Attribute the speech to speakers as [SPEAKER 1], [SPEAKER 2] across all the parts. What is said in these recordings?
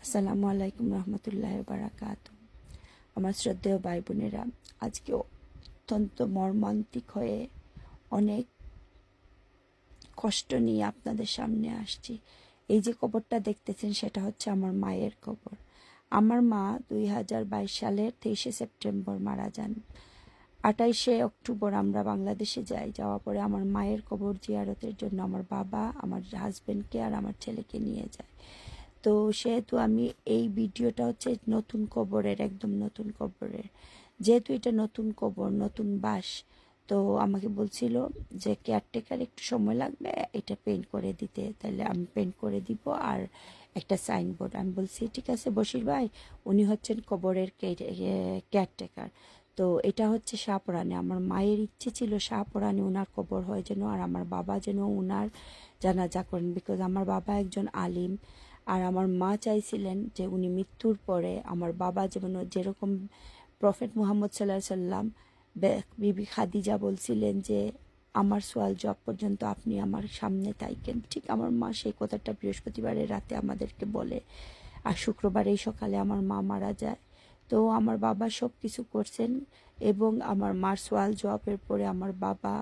[SPEAKER 1] আসসালামু আলাইকুম রহমতুল্লাহ বারাকাত। আমার শ্রদ্ধেয় ভাই বোনেরা, আজকে অত্যন্ত মর্মান্তিক হয়ে অনেক কষ্ট নিয়ে আপনাদের সামনে আসছি। এই যে কবরটা দেখতেছেন সেটা হচ্ছে আমার মায়ের কবর। আমার মা 2022 সালের 23শে সেপ্টেম্বর মারা যান। 28শে অক্টোবর আমরা বাংলাদেশে যাই। যাওয়ার পরে আমার মায়ের কবর জিয়ারতের জন্য আমার বাবা আমার হাজবেন্ডকে আর আমার ছেলেকে নিয়ে যায়। তো সেহেতু আমি এই ভিডিওটা হচ্ছে নতুন কবরের, একদম নতুন কবরের। যেহেতু এটা নতুন কবর, নতুন বাস, তো আমাকে বলছিল যে কেয়ারটেকার একটু সময় লাগবে এটা পেইন্ট করে দিতে, তাহলে আমি পেইন্ট করে দিব আর একটা সাইনবোর্ড। আমি বলছি ঠিক আছে বশির ভাই, উনি হচ্ছেন কবরের কেয়ারটেকার। তো এটা হচ্ছে শাহপরানে। আমার মায়ের ইচ্ছে ছিল শাহপরানে ওনার কবর হয় যেন, আর আমার বাবা যেন ওনার জানাজা করেন, বিকজ আমার বাবা একজন আলিম। আর আমার মা চাইছিলেন যে উনি মৃত্যুর পরে আমার বাবা যেরকম প্রফেট মুহাম্মদ সাল্লাহ সাল্লাম বিবি খাদিজা বলছিলেন যে আমার সোয়াল জব পর্যন্ত আপনি আমার সামনে তাইকেন, ঠিক আমার মা সেই কথাটা বৃহস্পতিবারের রাতে আমাদেরকে বলে, আর শুক্রবার এই সকালে আমার মা মারা যায়। তো আমার বাবা সব কিছু করছেন এবং আমার মার সোয়াল জবের পরে আমার বাবা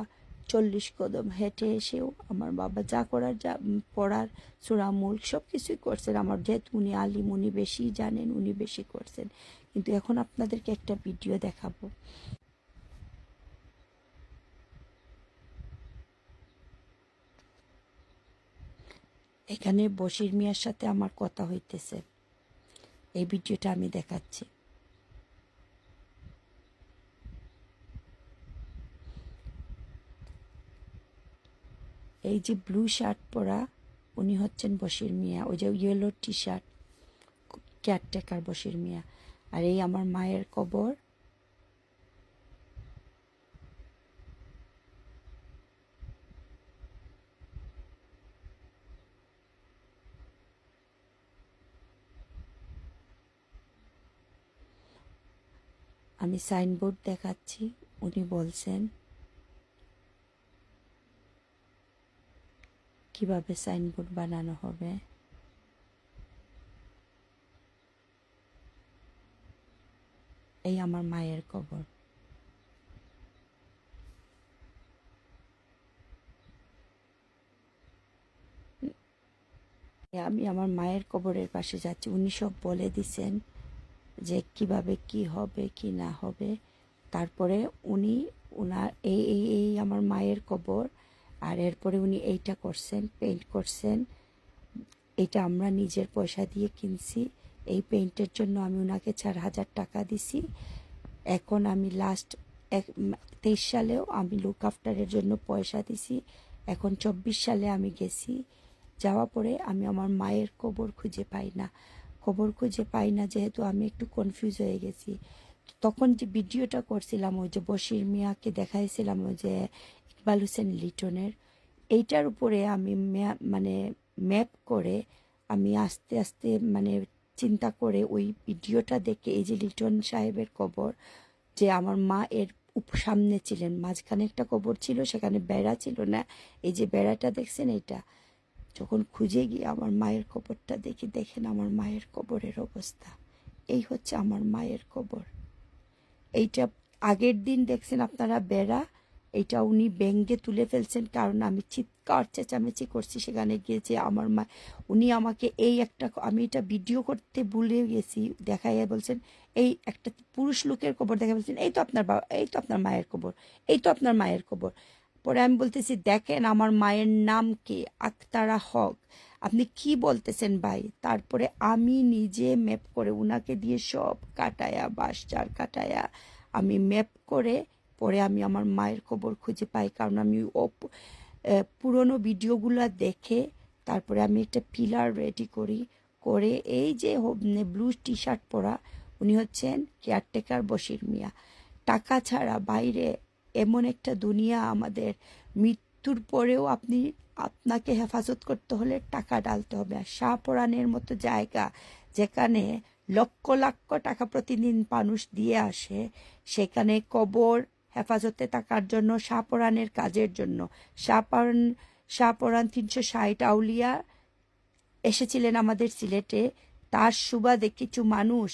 [SPEAKER 1] 40 কদম হেঁটে এসেও আমার বাবা যা করার, যা পড়ার সূরা মুলক সব কিছুই করছেন। আমার যেহেতু উনি আলিম, উনি বেশি জানেন, উনি বেশি করছেন। কিন্তু এখন আপনাদেরকে একটা ভিডিও দেখাবো। এখানে বশির মিয়ার সাথে আমার কথা হইতেছে, এই ভিডিওটা আমি দেখাচ্ছি। এই যে ব্লু শার্ট পরা উনি হচ্ছেন বশির মিয়া, ওই যে yellow T shirt caretaker Bashir Mia. আর এই আমার মায়ের কবর। আমি সাইনবোর্ড দেখাচ্ছি, উনি বলছেন কিভাবে সাইনবোর্ড বানানো হবে। এই আমার মায়ের কবর। আমি আমার মায়ের কবরের পাশে যাচ্ছি, উনি সব বলে দিছেন যে কিভাবে কি হবে কি না হবে। তারপরে উনি ওনার এই এই এই আমার মায়ের কবর। আর এরপরে উনি এইটা করছেন, পেইন্ট করছেন। এটা আমরা নিজের পয়সা দিয়ে কিনছি। এই পেইন্টের জন্য আমি ওনাকে 4,000 টাকা দিছি। এখন আমি লাস্ট 23 সালেও আমি লুক আফটারের জন্য পয়সা দিছি। এখন 24 সালে আমি গেছি, যাওয়া পরে আমি আমার মায়ের কবর খুঁজে পাই না। কবর খুঁজে পাই না যেহেতু আমি একটু কনফিউজ হয়ে গেছি। তখন যে ভিডিওটা করছিলাম ওই যে বশির মিয়াকে দেখাইছিলাম, ওই যে ইকবাল হোসেন লিটনের, এইটার উপরে আমি মানে ম্যাপ করে আমি আস্তে আস্তে মানে চিন্তা করে ওই ভিডিওটা দেখে, এই যে লিটন সাহেবের কবর, যে আমার মা এর সামনে ছিলেন, মাঝখানে একটা কবর ছিল, সেখানে বেড়া ছিল না, এই যে বেড়াটা দেখছেন এইটা, যখন খুঁজে গিয়ে আমার মায়ের কবরটা দেখি, দেখেন আমার মায়ের কবরের অবস্থা। এই হচ্ছে আমার মায়ের কবর। এইটা আগের দিন দেখছেন আপনারা বেড়া, এইটা উনি ব্যঙ্গে তুলে ফেলছেন, কারণ আমি চিৎকার চেঁচামেচি করছি সেখানে গিয়ে যে আমার মা, উনি আমাকে এই একটা, আমি এটা ভিডিও করতে ভুলে গেছি, দেখাইয়া বলছেন এই একটা পুরুষ লোকের কবর দেখা, বলছেন এই তো আপনার বাবা, এই তো আপনার মায়ের কবর, এই তো আপনার মায়ের কবর। পরে আমি বলতেছি দেখেন আমার মায়ের নাম কি, আক্তারা হক, আপনি কি বলতেছেন ভাই। তারপরে আমি নিজে ম্যাপ করে উনাকে দিয়ে সব কাটায়া, বাঁশ চার কাটায়া আমি ম্যাপ করে পরে আমি আমার মায়ের কবর খুঁজে পাই। কারণ আমি পুরনো ভিডিওগুলো দেখে তারপরে আমি একটা পিলার রেডি করি, করে এই যে ব্লু টি শার্ট পরা উনি হচ্ছেন কেয়ারটেকার বশির মিয়া। টাকা ছাড়া বাইরে এমন একটা দুনিয়া আমাদের, মৃত্যুর পরেও আপনাকে হেফাজত করতে হলে টাকা ডালতে হবে। আর শাহপরানের মতো জায়গা যেখানে লক্ষ লক্ষ টাকা প্রতিদিন মানুষ দিয়ে আসে, সেখানে কবর হেফাজতে থাকার জন্য, শাহপরানের কাজের জন্য, শাহপরান 360 আউলিয়া এসেছিলেন আমাদের সিলেটে, তার সুবাদে কিছু মানুষ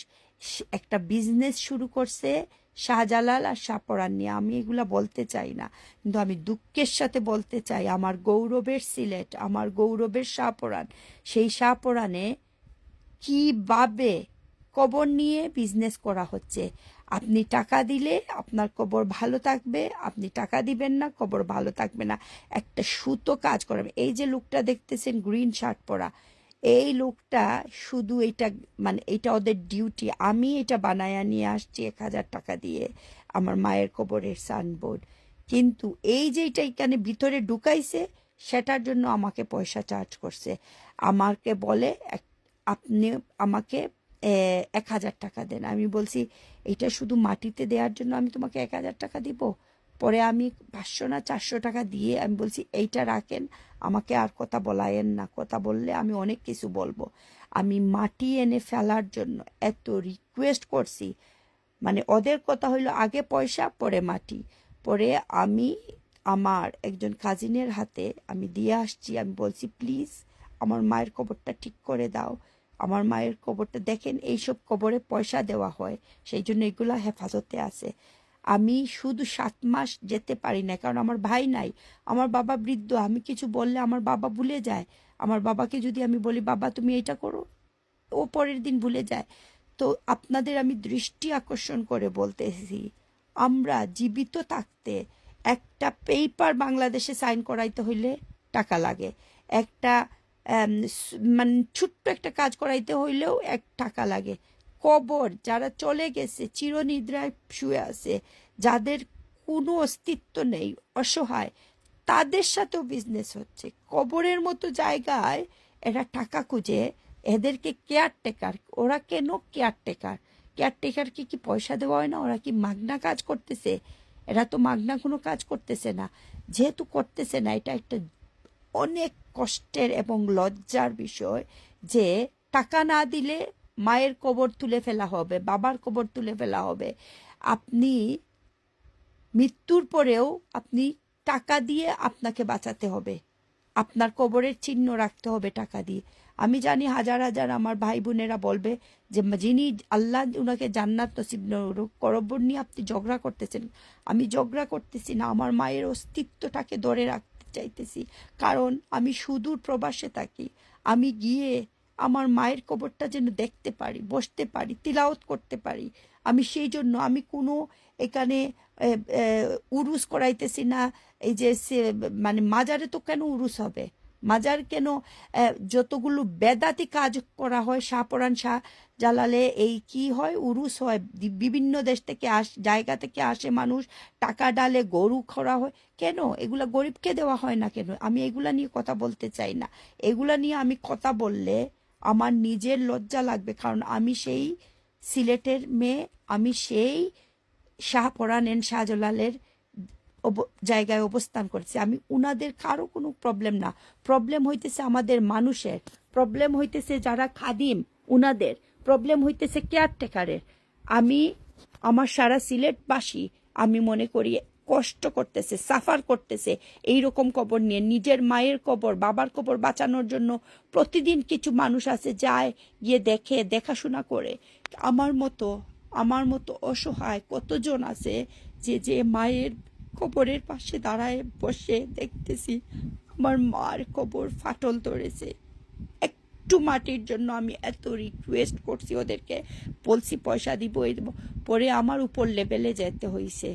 [SPEAKER 1] একটা বিজনেস শুরু করছে শাহজালাল আর শাহপরান নিয়ে। আমি এগুলা বলতে চাই না, কিন্তু আমি দুঃখের সাথে বলতে চাই আমার গৌরবের সিলেট, আমার গৌরবের শাহপরান, সেই শাহপরানে কিভাবে কবর নিয়ে বিজনেস করা হচ্ছে। আপনি টাকা দিলে আপনার কবর ভালো থাকবে, আপনি টাকা দিবেন না কবর ভালো থাকবে না। একটা সুতো কাজ করবে। এই যে লোকটা দেখতেছেন গ্রিন শার্ট পরা, এই লোকটা শুধু এটা মানে এটা ওদের ডিউটি। আমি এটা বানায়া নিয়ে আসছি 1,000 টাকা দিয়ে, আমার মায়ের কবরের সাইনবোর্ড। কিন্তু এই যে এটা এখানে ভিতরে ঢুকাইছে সেটার জন্য আমাকে পয়সা চার্জ করছে। আমাকে বলে আপনি আমাকে 1,000 টাকা দেন। আমি বলছি এটা শুধু মাটিতে দেওয়ার জন্য আমি তোমাকে 1,000 টাকা দিব? পরে আমি 500 না 400 টাকা দিয়ে আমি বলছি এইটা রাখেন, আমাকে আর কথা বলায়েন না, কথা বললে আমি অনেক কিছু বলবো। আমি মাটি এনে ফেলার জন্য এত রিকোয়েস্ট করছি, মানে ওদের কথা হইলো আগে পয়সা পরে মাটি। পরে আমি আমার একজন কাজিনের হাতে আমি দিয়ে আসছি, আমি বলছি প্লিজ আমার মায়ের কবরটা ঠিক করে দাও, আমার মায়ের কবরটা দেখেন, এইসব কবরে পয়সা দেওয়া হয়, সেই জন্য এগুলা হেফাজতে আছে। আমি শুধু 7 মাস যেতে পারি না, কারণ আমার ভাই নাই, আমার বাবা বৃদ্ধ, আমি কিছু বললে আমার বাবা ভুলে যায়। আমার বাবাকে যদি আমি বলি বাবা তুমি এইটা করো, ও পরের দিন ভুলে যায়। তো আপনাদের আমি দৃষ্টি আকর্ষণ করে বলতেছি, আমরা জীবিত থাকতে একটা পেপার বাংলাদেশে সাইন করাইতে হইলে টাকা লাগে, একটা মানে ছোট্ট একটা কাজ করাইতে হইলেও টাকা লাগে। কবর যারা চলে গেছে চিরনিদ্রায় শুয়ে আছে, যাদের কোনো অস্তিত্ব নেই, অসহায়, তাদের সাথেও বিজনেস হচ্ছে। কবরের মতো জায়গায় এরা টাকা খুঁজে, এদেরকে কেয়ারটেকার, ওরা কেন কেয়ারটেকার? কেয়ারটেকারকে কি পয়সা দেওয়া হয় না? ওরা কি মাগনা কাজ করতেছে? এরা তো মাগনা কোনো কাজ করতেছে না। যেহেতু করতেছে না, এটা একটা অনেক কষ্টের এবং লজ্জার বিষয় যে টাকা না দিলে মায়ের কবর তুলে ফেলা হবে, বাবার কবর তুলে ফেলা হবে। আপনি মৃত্যুর পরেও আপনি টাকা দিয়ে আপনাকে বাঁচাতে হবে, আপনার কবরের চিহ্ন রাখতে হবে টাকা দিয়ে। আমি জানি হাজার হাজার আমার ভাই বোনেরা বলবে যে যিনি আল্লাহ উনাকে জান্নাত নসিব কবর নিয়ে আপনি ঝগড়া করতেছেন। আমি ঝগড়া করতেছি না, আমার মায়ের অস্তিত্বটাকে ধরে রাখতে চাইতেছি, কারণ আমি সুদূর প্রবাসে থাকি। আমি গিয়ে আমার মায়ের কবরটা যেন দেখতে পারি, বসতে পারি, তিলাওয়াত করতে পারি। আমি সেই জন্য আমি কোনো এখানে উরুস করাইতেছি না। এই যে মানে মাজারে তো কেন উরুস হবে? মাজার কেন? যতগুলো বেদাতি কাজ করা হয় শাহপরান শাহ জালালে, এই কি হয়, উরুস হয়, বিভিন্ন দেশ থেকে জায়গা থেকে আসে মানুষ, টাকা ডালে গরু খরা হয়। কেন এগুলা গরিবকে দেওয়া হয় না কেন? আমি এগুলা নিয়ে কথা বলতে চাই না। এগুলা নিয়ে আমি কথা বললে আমার নিজের লজ্জা লাগবে, কারণ আমি সেই সিলেটের মেয়ে, আমি সেই শাহপরান এন্ড শাহজালালের জায়গায় অবস্থান করছি। আমি উনাদের কারো কোনো প্রবলেম না, প্রবলেম হইতেছে আমাদের মানুষের, প্রবলেম হইতেছে যারা খাদিম উনাদের, প্রবলেম হইতেছে কেয়ারটেকারের। আমি আমার সারা সিলেটবাসী আমি মনে করি কষ্ট করতেছে, সাফার করতেছে এইরকম কবর নিয়ে। নিজের মায়ের কবর, বাবার কবর বাঁচানোর জন্য প্রতিদিন কিছু মানুষ আছে যায়, গিয়ে দেখে, দেখাশোনা করে। আমার মতো অসহায় কতজন আছে যে মায়ের কবরের পাশে দাঁড়ায় বসে দেখতেছি আমার মার কবর ফাটল ধরেছে। একটু মাটির জন্য আমি এত রিকোয়েস্ট করছি ওদেরকে, বলছি পয়সা দিব, এই দেবো, পরে আমার উপর লেভেলে যেতে হয়েছে।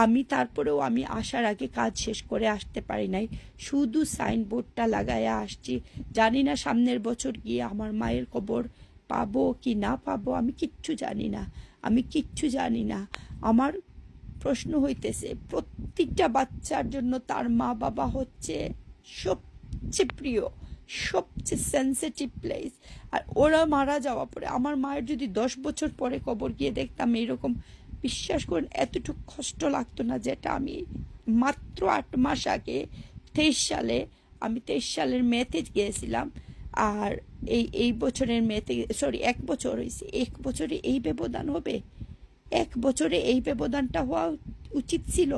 [SPEAKER 1] আমি তারপরেও আমি আসার আগে কাজ শেষ করে আসতে পারি নাই, শুধু সাইনবোর্ডটা লাগাইয়া আসছি। জানি না সামনের বছর গিয়ে আমার মায়ের কবর পাবো কি না পাবো, আমি কিচ্ছু জানি না, আমি কিচ্ছু জানি না। আমার প্রশ্ন হইতেছে প্রত্যেকটা বাচ্চার জন্য তার মা বাবা হচ্ছে সবচেয়ে প্রিয়, সবচেয়ে সেন্সিটিভ প্লেস। আর ওরা মারা যাওয়া পরে আমার মায়ের যদি 10 বছর পরে কবর গিয়ে দেখতাম এইরকম, বিশ্বাস করেন এতটুকু কষ্ট লাগতো না যেটা আমি মাত্র 8 মাস আগে 23 সালে, আমি 23 সালের মেতে গিয়েছিলাম। আর এই বছরের মেতে, সরি 1 বছর হয়েছে, 1 বছরে এই ব্যবধান হবে? 1 বছরে এই ব্যবধানটা হওয়া উচিত ছিল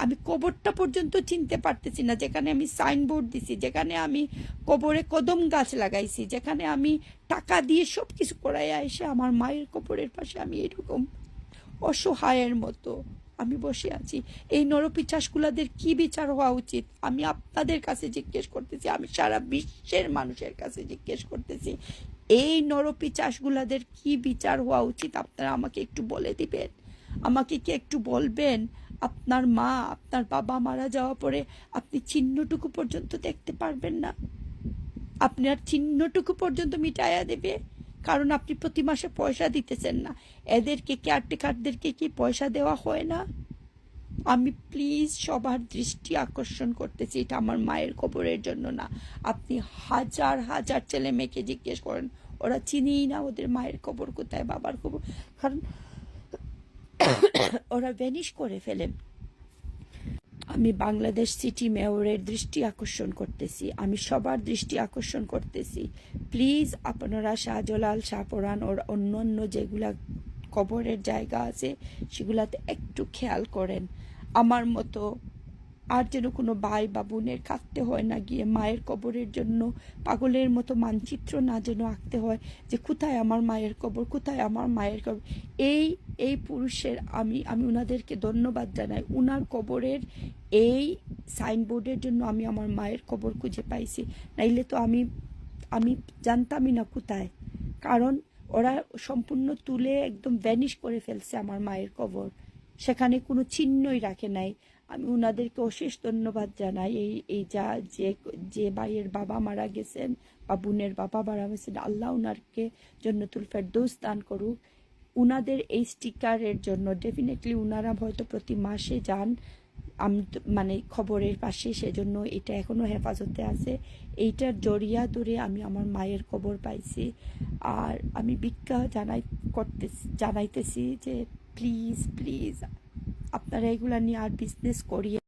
[SPEAKER 1] আমি কবরটা পর্যন্ত চিনতে পারতেছি না, যেখানে আমি সাইনবোর্ড দিছি, যেখানে আমি কবরে কদম গাছ লাগাইছি, যেখানে আমি টাকা দিয়ে সব কিছু করাইয়া এসে আমার মায়ের কবরের পাশে আমি এরকম অসহায়ের মতো আমি বসে আছি। এই নরপিশাচগুলাদের কি বিচার হওয়া উচিত আমি আপনাদের কাছে জিজ্ঞেস করতেছি, আমি সারা বিশ্বের মানুষের কাছে জিজ্ঞেস করতেছি, এই নরপিশাচগুলাদের কি বিচার হওয়া উচিত আপনারা আমাকে একটু বলে দিবেন। আমাকে কি একটু বলবেন? আপনার মা, আপনার বাবা মারা যাওয়া পরে আপনি চিহ্নটুকু পর্যন্ত দেখতে পারবেন না, আপনার চিহ্নটুকু পর্যন্ত মিটাইয়া দেবে, কারণ আপনি প্রতি মাসে পয়সা দিতেছেন না। এদেরকে কেয়ারটেকারদেরকে কি পয়সা দেওয়া হয় না? আমি প্লিজ সবার দৃষ্টি আকর্ষণ করতেছি, এটা আমার মায়ের কবরের জন্য না। আপনি হাজার হাজার ছেলে মেয়েকে জিজ্ঞেস করেন, ওরা চিনিই না ওদের মায়ের কবর কোথায়, বাবার কবর, কারণ ওরা ভ্যানিশ করে ফেলে। আমি বাংলাদেশ সিটি মেয়রের দৃষ্টি আকর্ষণ করতেছি, আমি সবার দৃষ্টি আকর্ষণ করতেছি, প্লিজ আপনারা শাহজালাল, শাহপরান ওর অন্য যেগুলা কবরের জায়গা আছে সেগুলাতে একটু খেয়াল করেন। আমার মতো আর যেন কোনো ভাই বা বোনের কাঁদতে হয় না গিয়ে মায়ের কবরের জন্য, পাগলের মতো মানচিত্র না যেন আঁকতে হয় যে কোথায় আমার মায়ের কবর, কোথায় আমার মায়ের কবর। এই পুরুষের আমি ওনাদেরকে ধন্যবাদ জানাই, উনার কবরের এই সাইনবোর্ডের জন্য আমি আমার মায়ের কবর খুঁজে পাইছি, নাইলে তো আমি জানতামই না কোথায়, কারণ ওরা সম্পূর্ণ তুলে একদম ভ্যানিশ করে ফেলছে আমার মায়ের কবর, সেখানে কোনো চিহ্নই রাখে নাই। আমি ওনাদেরকে অশেষ ধন্যবাদ জানাই। এই যে ভাইয়ের বাবা মারা গেছেন বা বোনের বাবা মারা গেছেন, আল্লাহ ওনারকে জান্নাতুল ফেরদৌস দান করুক। ওনাদের এই স্টিকারের জন্য ডেফিনেটলি ওনারা হয়তো প্রতি মাসে যান আমি মানে খবরের পাশে, সেজন্য এটা এখনো হেফাজতে আছে। এইটার জড়িয়া ধরে আমি আমার মায়ের খবর পাইছি। আর আমি ভিক্ষা জানাইতেছি যে প্লিজ প্লিজ আপনারা এগুলা নিয়ে আর বিজনেস করিয়ে